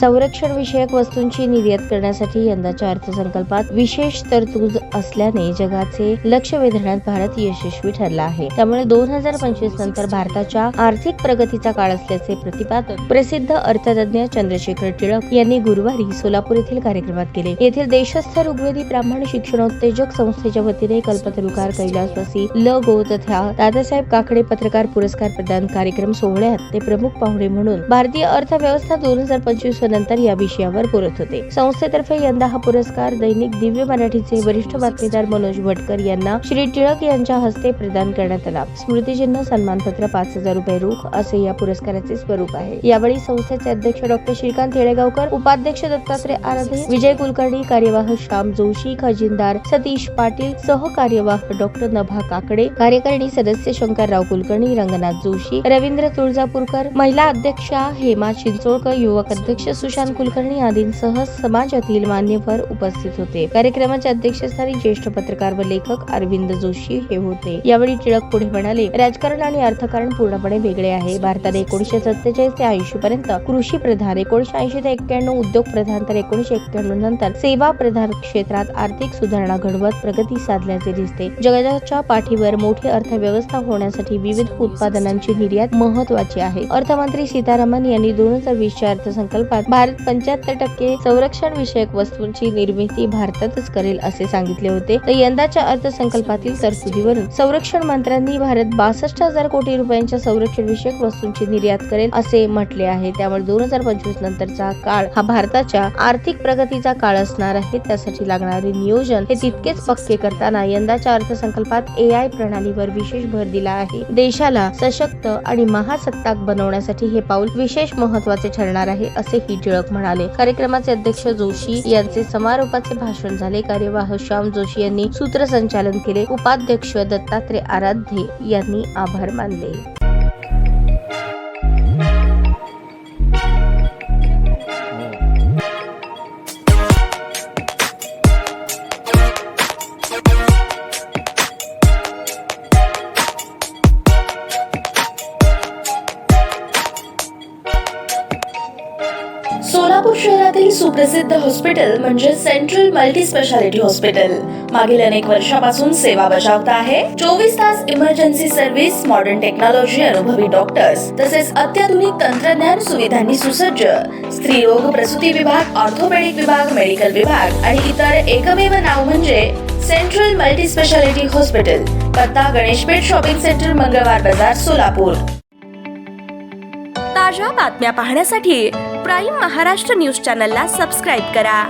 संरक्षण विषयक वस्तूंची निर्यात करण्यासाठी यंदाच्या अर्थसंकल्पात विशेष तरतूद असल्याने जगाचे लक्ष वेधण्यात भारत यशस्वी ठरला आहे। त्यामुळे 2025 नंतर भारताच्या आर्थिक प्रगतीचा काळ असल्याचे प्रतिपादन प्रसिद्ध अर्थतज्ञ चंद्रशेखर टिळक यांनी गुरुवारी सोलापूर येथील कार्यक्रमात केले। येथील देशस्थ ऋग्वेदी ब्राह्मण शिक्षणोत्तेजक संस्थेच्या वतीने कल्पतरुकार कैलासवासी ल गो तथा दादासाहेब काकडे पत्रकार पुरस्कार प्रदान कार्यक्रम सोहळ्यात ते प्रमुख पाहुणे म्हणून भारतीय अर्थव्यवस्था 2025 नंतर या विषयावर बोलत होते। संस्थेतर्फे यंदा हा पुरस्कार दैनिक दिव्य मराठीचे वरिष्ठ बातमीदार मनोज भटकर यांना श्री टिळक यांच्या हस्ते प्रदान करण्यात आला। स्मृतिचिन्ह, सन्मानपत्र, 5,000 रुपये रोख असे या पुरस्काराचे स्वरूप आहे। यावेळी संस्थेचे अध्यक्ष डॉक्टर श्रीकांत येळेगावकर, उपाध्यक्ष दत्तात्रय आराधे, विजय कुलकर्णी, कार्यवाह श्याम जोशी, खजिनदार सतीश पाटील, सहकार्यवाह डॉक्टर नभा काकडे, कार्यकारिणी सदस्य शंकरराव कुलकर्णी, रंगनाथ जोशी, रवींद्र तुळजापूरकर, महिला अध्यक्षा हेमा चिंचोळकर, युवक अध्यक्ष सुशांत कुलकर्णी आदींसह समाजातील मान्यवर उपस्थित होते। कार्यक्रमाच्या अध्यक्षस्थानी ज्येष्ठ पत्रकार व लेखक अरविंद जोशी हे होते। यावेळी टिळक पुढे म्हणाले, राजकारण आणि अर्थकारण पूर्णपणे वेगळे आहे। भारताने 1947 ते 80 पर्यंत कृषी प्रधान, 1980 ते 91 उद्योग प्रधान तर 1991 नंतर सेवा प्रधान क्षेत्रात आर्थिक सुधारणा घडवत प्रगती साधल्याचे दिसते। जगाच्या पाठीवर मोठी अर्थव्यवस्था होण्यासाठी विविध उत्पादनांची निर्यात महत्त्वाची आहे। अर्थमंत्री सीतारामन यांनी 2020च्या अर्थसंकल्पात भारत 75% संरक्षण विषयक वस्तूंची निर्मिती भारतातच करेल असे सांगितले होते। तर यंदाच्या अर्थसंकल्पातील तरतुदीवरून संरक्षण मंत्र्यांनी भारत 62,000 कोटी रुपयांच्या संरक्षण विषयक वस्तूंची निर्यात करेल असे म्हटले आहे। त्यामुळे 2025 नंतरचा काळ हा भारताच्या आर्थिक प्रगतीचा काळ असणार आहे। त्यासाठी लागणारे नियोजन हे तितकेच पक्के करताना यंदाच्या अर्थसंकल्पात AI प्रणालीवर विशेष भर दिला आहे। देशाला सशक्त आणि महासत्ताक बनवण्यासाठी हे पाऊल विशेष महत्त्वाचे ठरणार आहे असे ही टिळक म्हणाले। कार्यक्रमाचे अध्यक्ष जोशी यांचे समारोपाचे भाषण झाले। कार्यवाह श्याम जोशी यांनी सूत्रसंचालन केले। उपाध्यक्ष दत्तात्रय आराधे यांनी आभार मानले। सोलापूर शहरातील सुप्रसिद्ध हॉस्पिटल म्हणजे सेंट्रल मल्टी स्पेशालिटी हॉस्पिटल मागील अनेक वर्षापासून सेवा बजावत आहे। 24 तास इमर्जन्सी सर्व्हिस, मॉडर्न टेक्नॉलॉजी, अनुभवी डॉक्टर्स तसेच अत्याधुनिक तंत्रज्ञान सुविधांनी सुसज्ज स्त्रीरोग प्रसूती विभाग, ऑर्थोपेडिक विभाग, मेडिकल विभाग आणि इतर एकमेव नाव म्हणजे सेंट्रल मल्टी स्पेशालिटी हॉस्पिटल। पत्ता गणेशपेठ शॉपिंग सेंटर, मंगळवार बाजार, सोलापूर। ताज्या बातम्या पाहण्यासाठी प्राईम महाराष्ट्र न्यूज चॅनलला सबस्क्राईब करा।